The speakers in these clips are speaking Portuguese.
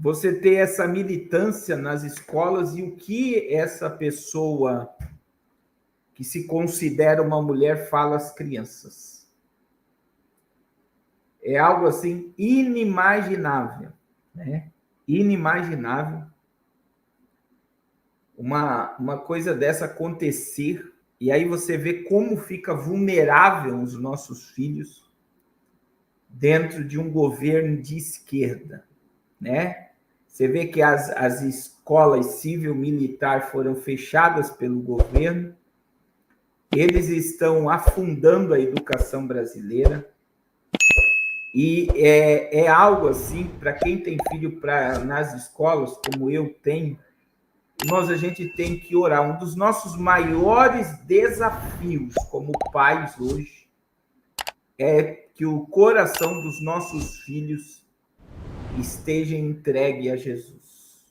você ter essa militância nas escolas e o que essa pessoa que se considera uma mulher fala às crianças. É algo assim inimaginável, né? Inimaginável uma coisa dessa acontecer, e aí você vê como fica vulnerável os nossos filhos dentro de um governo de esquerda, né? Você vê que as escolas civil-militar foram fechadas pelo governo, eles estão afundando a educação brasileira, e é algo assim, para quem tem filho nas escolas, como eu tenho, irmãos, a gente tem que orar. Um dos nossos maiores desafios como pais hoje é que o coração dos nossos filhos esteja entregue a Jesus.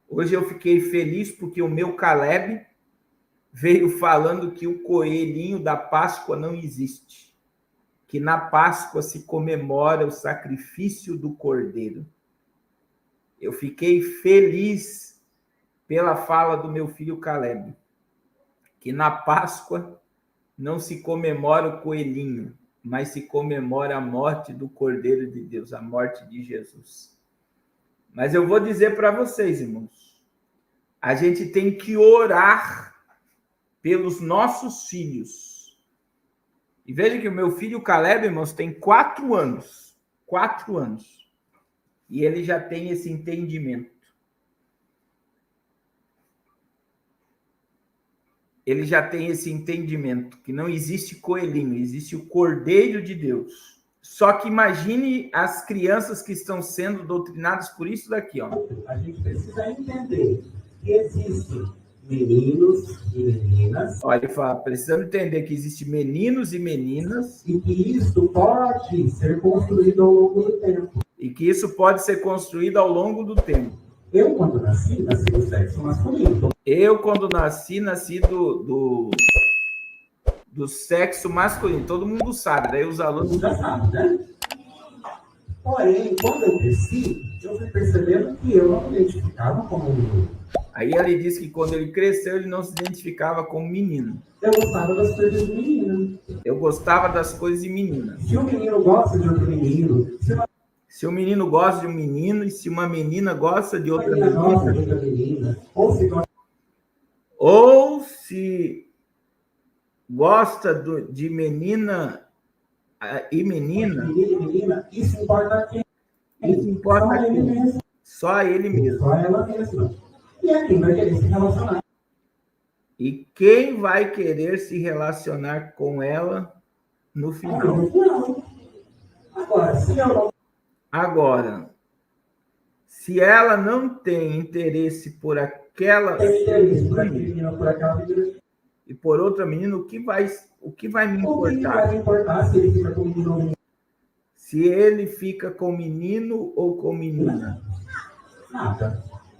Hoje eu fiquei feliz porque o meu Caleb veio falando que o coelhinho da Páscoa não existe, que na Páscoa se comemora o sacrifício do Cordeiro. Eu fiquei feliz pela fala do meu filho Caleb, que na Páscoa não se comemora o coelhinho, mas se comemora a morte do Cordeiro de Deus, a morte de Jesus. Mas eu vou dizer para vocês, irmãos, a gente tem que orar pelos nossos filhos. E veja que o meu filho Caleb, irmãos, tem 4 anos. 4 anos. E ele já tem esse entendimento. Ele já tem esse entendimento que não existe coelhinho, existe o Cordeiro de Deus. Só que imagine as crianças que estão sendo doutrinadas por isso daqui, ó. A gente precisa entender que existem meninos e meninas. Olha, ele fala, precisamos entender que existem meninos e meninas. E que isso pode ser construído ao longo do tempo. E que isso pode ser construído ao longo do tempo. Eu, quando nasci do sexo masculino. Eu, quando nasci do sexo masculino. Todo mundo sabe, daí os alunos já sabem, né? Porém, quando eu cresci, eu fui percebendo que eu não me identificava como menino. Aí ele disse que quando ele cresceu, ele não se identificava como menino. Eu gostava das coisas de menina. Eu gostava das coisas de menina. Se o menino gosta de outro menino, se o menino gosta de um menino e se uma menina gosta de outra menina. Gosta de outra menina, ou se gosta de menina e menina. Menina, isso importa quem? Isso importa só ele mesmo. Só ele mesmo. Só ela mesma. E é quem vai querer se relacionar. E quem vai querer se relacionar com ela no final? Agora, se ela não tem interesse por aquela e por outra menina, o que vai me importar? Se ele fica com menino ou com menina?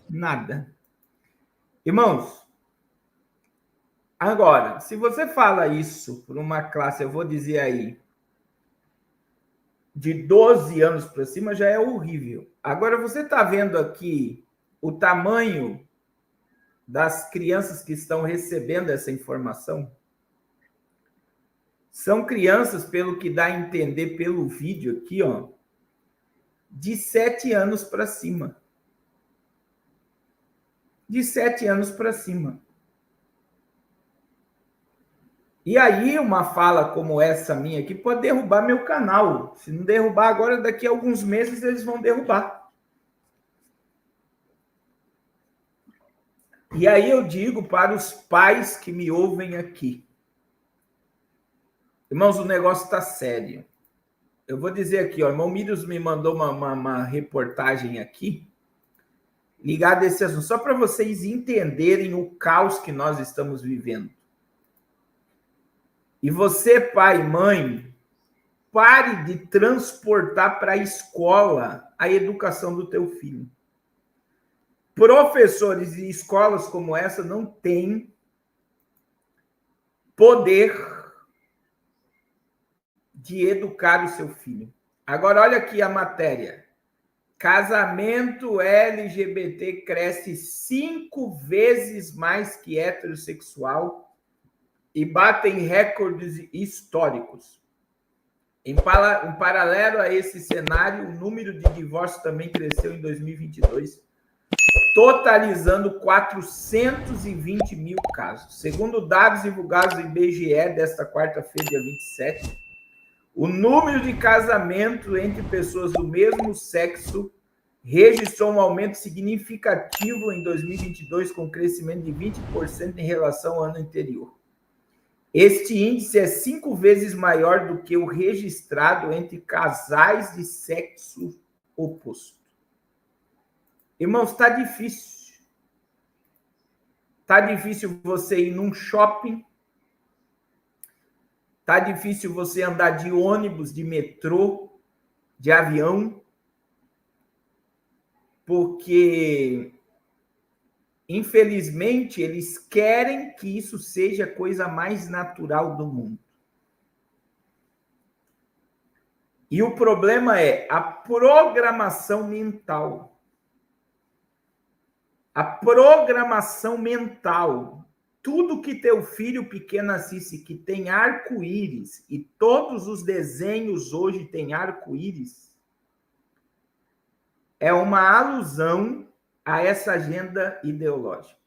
Nada. Irmãos, agora, se você fala isso para uma classe, eu vou dizer aí, de 12 anos para cima, já é horrível. Agora, você está vendo aqui o tamanho das crianças que estão recebendo essa informação? São crianças, pelo que dá a entender pelo vídeo aqui, ó, de 7 anos para cima. De 7 anos para cima. E aí, uma fala como essa minha aqui pode derrubar meu canal. Se não derrubar agora, daqui a alguns meses eles vão derrubar. E aí eu digo para os pais que me ouvem aqui. Irmãos, o negócio está sério. Eu vou dizer aqui, ó, o irmão Mírios me mandou uma reportagem aqui, ligada a esse assunto, só para vocês entenderem o caos que nós estamos vivendo. E você, pai e mãe, pare de transportar para a escola a educação do teu filho. Professores e escolas como essa não têm poder de educar o seu filho. Agora, olha aqui a matéria. Casamento LGBT cresce 5 vezes mais que heterossexual e batem recordes históricos. Em paralelo a esse cenário, o número de divórcios também cresceu em 2022, totalizando 420 mil casos. Segundo dados divulgados do IBGE desta quarta-feira, dia 27, o número de casamentos entre pessoas do mesmo sexo registrou um aumento significativo em 2022, com crescimento de 20% em relação ao ano anterior. Este índice é 5 vezes maior do que o registrado entre casais de sexo oposto. Irmãos, está difícil. Está difícil você ir num shopping. Está difícil você andar de ônibus, de metrô, de avião. Porque, infelizmente, eles querem que isso seja a coisa mais natural do mundo. E o problema é a programação mental. A programação mental. Tudo que teu filho pequeno assiste, que tem arco-íris, e todos os desenhos hoje têm arco-íris, é uma alusão a essa agenda ideológica.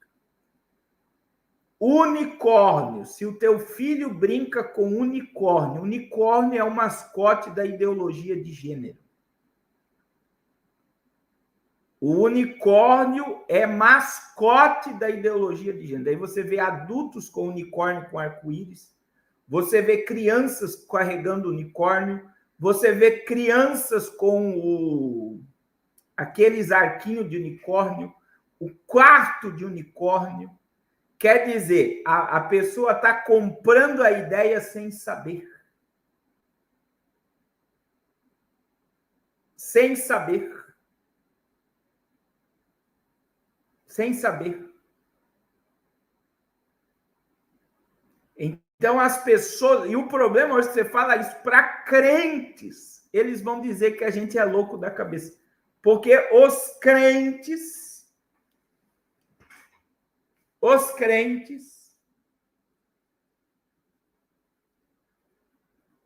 Unicórnio. Se o teu filho brinca com unicórnio, unicórnio é o mascote da ideologia de gênero. O unicórnio é mascote da ideologia de gênero. Aí você vê adultos com unicórnio com arco-íris, você vê crianças carregando unicórnio, você vê crianças com aqueles arquinhos de unicórnio, o quarto de unicórnio. Quer dizer, a pessoa está comprando a ideia sem saber. Sem saber. Sem saber. Então, as pessoas... E o problema hoje, você fala isso para crentes, eles vão dizer que a gente é louco da cabeça. Porque os crentes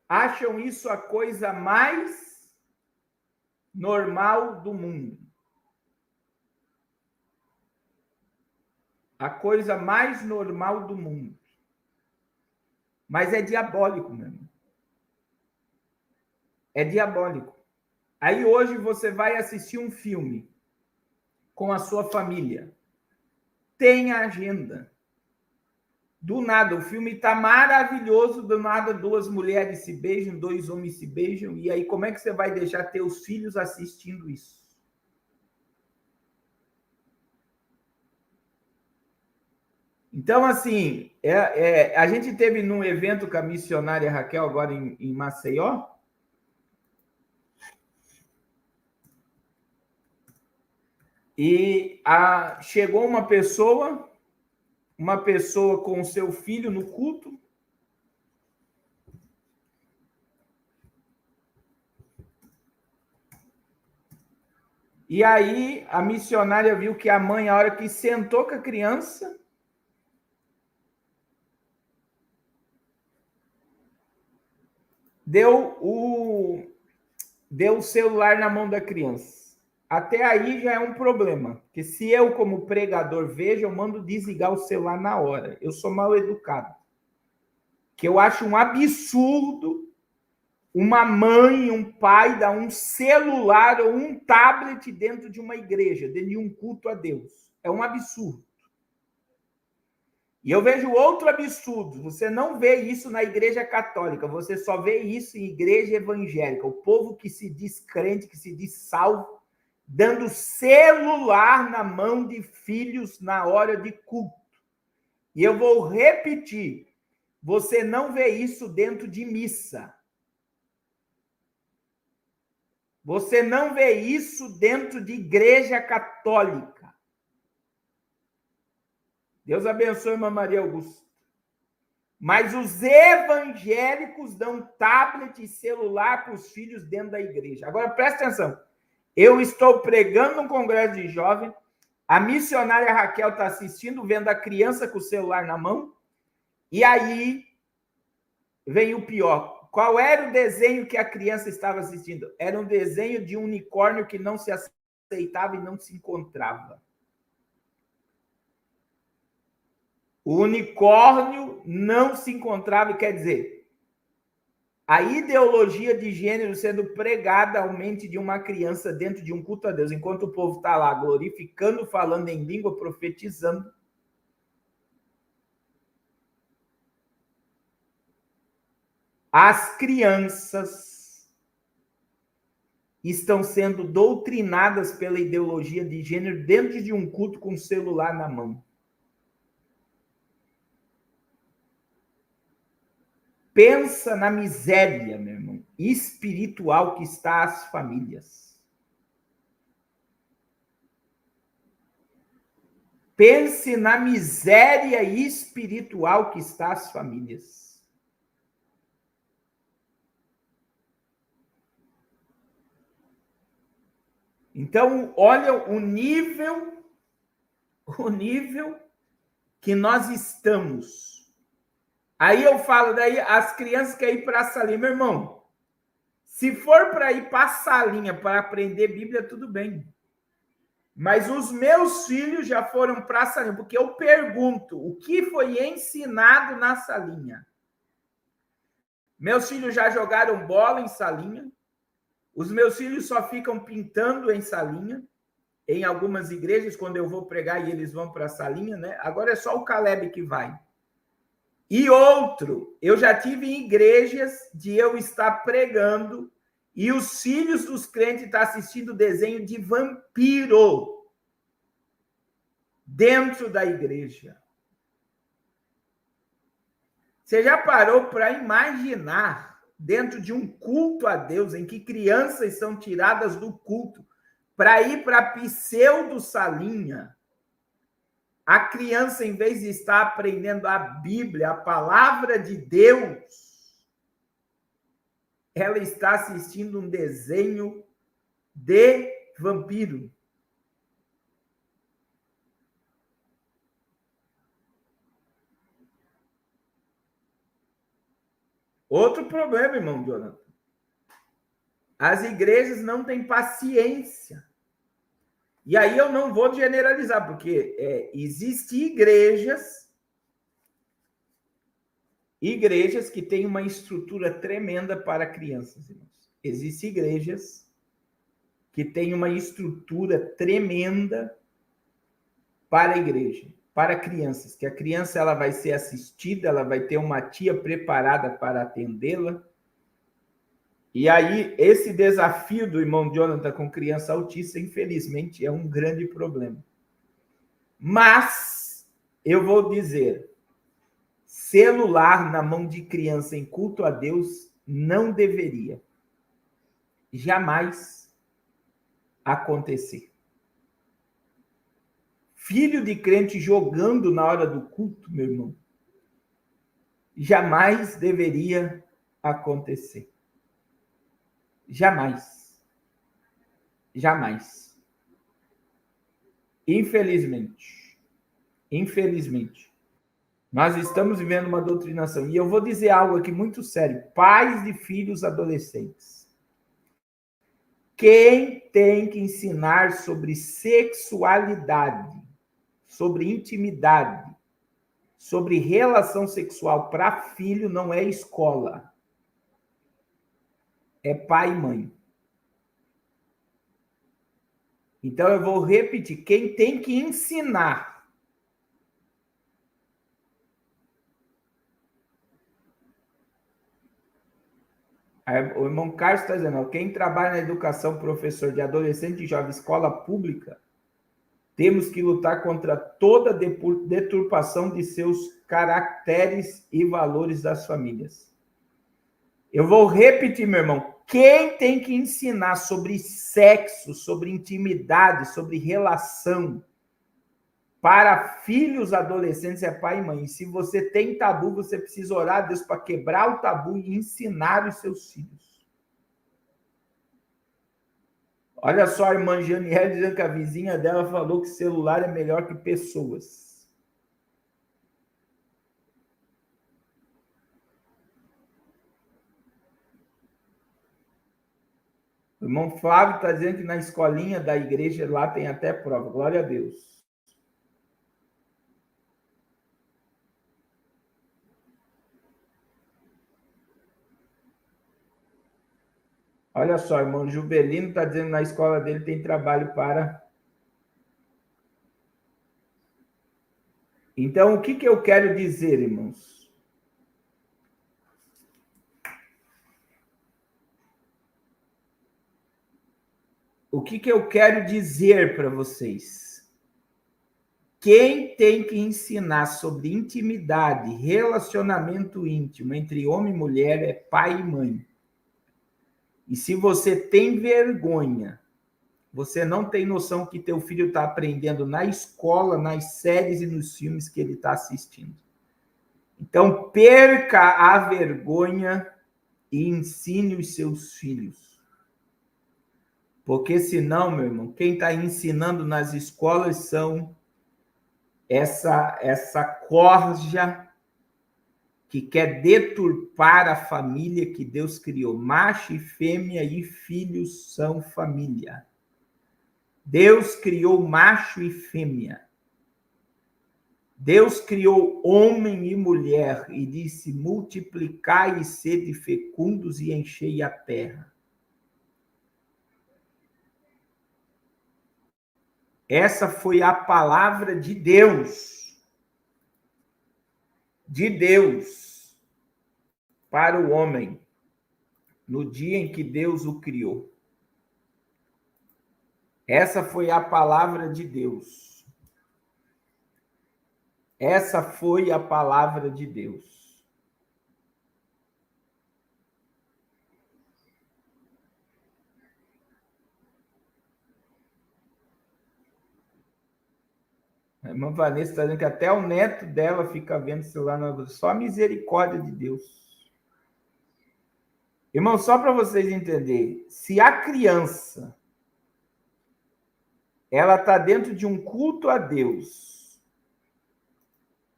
acham isso a coisa mais normal do mundo. A coisa mais normal do mundo. Mas é diabólico, meu irmão. É diabólico. Aí hoje você vai assistir um filme com a sua família. Tem agenda. Do nada, o filme está maravilhoso, do nada 2 mulheres se beijam, 2 homens se beijam, e aí como é que você vai deixar teus filhos assistindo isso? Então, assim, a gente teve num evento com a missionária Raquel, agora em Maceió, e chegou uma pessoa com o seu filho no culto, e aí a missionária viu que a mãe, a hora que sentou com a criança, deu o celular na mão da criança. Até aí já é um problema, porque se eu, como pregador, vejo, eu mando desligar o celular na hora. Eu sou mal educado. Que eu acho um absurdo uma mãe, um pai dar um celular ou um tablet dentro de uma igreja, dentro de um culto a Deus. É um absurdo. E eu vejo outro absurdo. Você não vê isso na igreja católica, você só vê isso em igreja evangélica. O povo que se diz crente, que se diz salvo, dando celular na mão de filhos na hora de culto. E eu vou repetir, você não vê isso dentro de missa. Você não vê isso dentro de igreja católica. Deus abençoe, irmã Maria Augusta. Mas os evangélicos dão tablet e celular para os filhos dentro da igreja. Agora, presta atenção. Eu estou pregando num congresso de jovem, a missionária Raquel está assistindo, vendo a criança com o celular na mão, e aí vem o pior. Qual era o desenho que a criança estava assistindo? Era um desenho de um unicórnio que não se aceitava e não se encontrava. O unicórnio não se encontrava, quer dizer, a ideologia de gênero sendo pregada ao mente de uma criança dentro de um culto a Deus, enquanto o povo está lá glorificando, falando em língua, profetizando. As crianças estão sendo doutrinadas pela ideologia de gênero dentro de um culto com o celular na mão. Pensa na miséria, meu irmão, espiritual que está as famílias. Pense na miséria espiritual que está as famílias. Então, olha o nível que nós estamos. Aí eu falo, daí as crianças querem ir para a salinha. Meu irmão, se for para ir para a salinha para aprender Bíblia, tudo bem. Mas os meus filhos já foram para a salinha, porque eu pergunto, o que foi ensinado na salinha? Meus filhos já jogaram bola em salinha. Os meus filhos só ficam pintando em salinha. Em algumas igrejas, quando eu vou pregar e eles vão para a salinha, né? Agora é só o Caleb que vai. E outro, eu já tive em igrejas de eu estar pregando e os filhos dos crentes estão assistindo desenho de vampiro dentro da igreja. Você já parou para imaginar, dentro de um culto a Deus, em que crianças são tiradas do culto para ir para a pseudo-salinha? A criança, em vez de estar aprendendo a Bíblia, a palavra de Deus, ela está assistindo um desenho de vampiro. Outro problema, irmão Jonathan. As igrejas não têm paciência. E aí eu não vou generalizar, porque existem igrejas que têm uma estrutura tremenda para crianças, irmãos. Existem igrejas que têm uma estrutura tremenda para a igreja, para crianças, que a criança ela vai ser assistida, ela vai ter uma tia preparada para atendê-la. E aí, esse desafio do irmão Jonathan com criança autista, infelizmente, é um grande problema. Mas, eu vou dizer, celular na mão de criança em culto a Deus não deveria jamais acontecer. Filho de crente jogando na hora do culto, meu irmão, jamais deveria acontecer. Jamais. Jamais. Infelizmente. Nós estamos vivendo uma doutrinação. E eu vou dizer algo aqui muito sério. Pais de filhos adolescentes. Quem tem que ensinar sobre sexualidade, sobre intimidade, sobre relação sexual para filho não é escola. É pai e mãe. Então, eu vou repetir. Quem tem que ensinar o irmão Carlos está dizendo, quem trabalha na educação, professor de adolescente e jovem, escola pública, temos que lutar contra toda deturpação de seus caracteres e valores das famílias. Eu vou repetir, meu irmão. Quem tem que ensinar sobre sexo, sobre intimidade, sobre relação para filhos adolescentes é pai e mãe. E se você tem tabu, você precisa orar a Deus para quebrar o tabu e ensinar os seus filhos. Olha só, a irmã Janiele dizendo que a vizinha dela falou que celular é melhor que pessoas. O irmão Flávio está dizendo que na escolinha da igreja lá tem até prova. Glória a Deus. Olha só, irmão Juvelino está dizendo que na escola dele tem trabalho para... Então, o que eu quero dizer, irmãos? O que eu quero dizer para vocês? Quem tem que ensinar sobre intimidade, relacionamento íntimo entre homem e mulher é pai e mãe. E se você tem vergonha, você não tem noção que teu filho está aprendendo na escola, nas séries e nos filmes que ele está assistindo. Então, perca a vergonha e ensine os seus filhos. Porque senão, meu irmão, quem está ensinando nas escolas são essa corja que quer deturpar a família que Deus criou. Macho e fêmea e filhos são família. Deus criou macho e fêmea. Deus criou homem e mulher e disse: multiplicai e sede fecundos e enchei a terra. Essa foi a palavra de Deus. De Deus para o homem no dia em que Deus o criou. Essa foi a palavra de Deus. Essa foi a palavra de Deus. A irmã Vanessa está dizendo que até o neto dela fica vendo o celular. Só a misericórdia de Deus. Irmão, só para vocês entenderem, se a criança ela está dentro de um culto a Deus,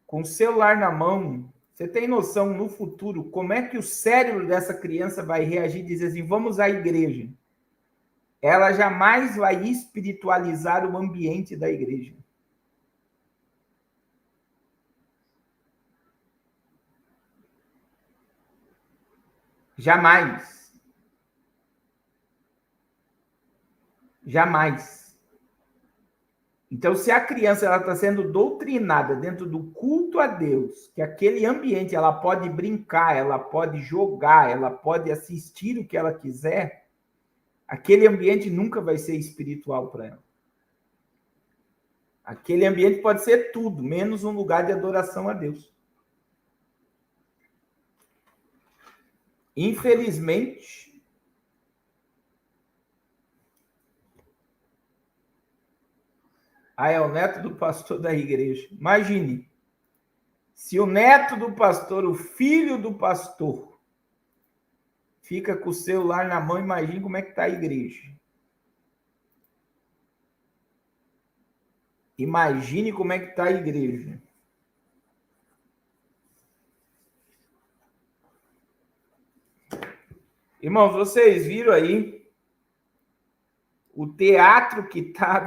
com o celular na mão, você tem noção no futuro como é que o cérebro dessa criança vai reagir e dizer assim, vamos à igreja? Ela jamais vai espiritualizar o ambiente da igreja. Jamais. Jamais. Então, se a criança está sendo doutrinada dentro do culto a Deus, que aquele ambiente ela pode brincar, ela pode jogar, ela pode assistir o que ela quiser, aquele ambiente nunca vai ser espiritual para ela. Aquele ambiente pode ser tudo, menos um lugar de adoração a Deus. Infelizmente, é o neto do pastor da igreja. Imagine, se o neto do pastor, o filho do pastor, fica com o celular na mão, imagine como é que está a igreja. Imagine como é que está a igreja. Irmãos, vocês viram aí o teatro que está